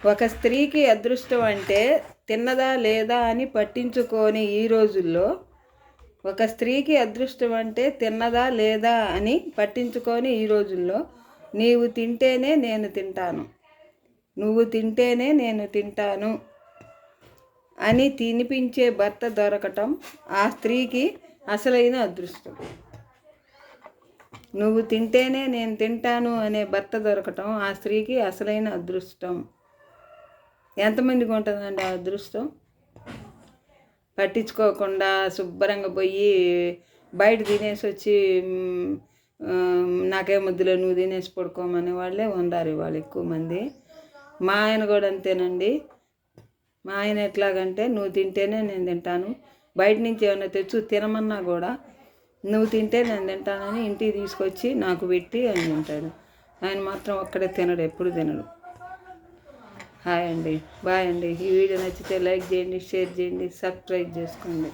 ఒక స్త్రీకి అదృష్టం అంటే తిన్నదా లేదా అని పట్టించుకొని ఈ రోజుల్లో, ఒక స్త్రీకి అదృష్టం అంటే తిన్నదా లేదా అని పట్టించుకొని ఈ రోజుల్లో, నీవు తింటేనే నేను తింటాను, నువ్వు తింటేనే నేను తింటాను అని తినిపించే భర్త దొరకటం ఆ స్త్రీకి అసలైన అదృష్టం. నువ్వు తింటేనే నేను తింటాను అనే భర్త దొరకటం ఆ స్త్రీకి అసలైన అదృష్టం. ఎంతమందికి ఉంటుందండి ఆ అదృష్టం? పట్టించుకోకుండా శుభ్రంగా పోయి బయట తినేసి వచ్చి నాకే ముద్దులో నువ్వు తినేసి పడుకోమనే వాళ్ళే ఉండారు ఇవాళ ఎక్కువ మంది. మా ఆయన కూడా అంతేనండి. మా ఆయన ఎట్లాగంటే నువ్వు తింటేనే నేను తింటాను, బయట నుంచి ఏమైనా తెచ్చు తినమన్నా కూడా నువ్వు తింటే నేను తింటానని ఇంటికి తీసుకొచ్చి నాకు పెట్టి అని తింటాడు. ఆయన మాత్రం ఒక్కడే తినడు, ఎప్పుడు తినడు. హాయ్ అండి, బాయ్ అండి. ఈ వీడియో నచ్చితే లైక్ చేయండి, షేర్ చేయండి, సబ్స్క్రైబ్ చేసుకోండి.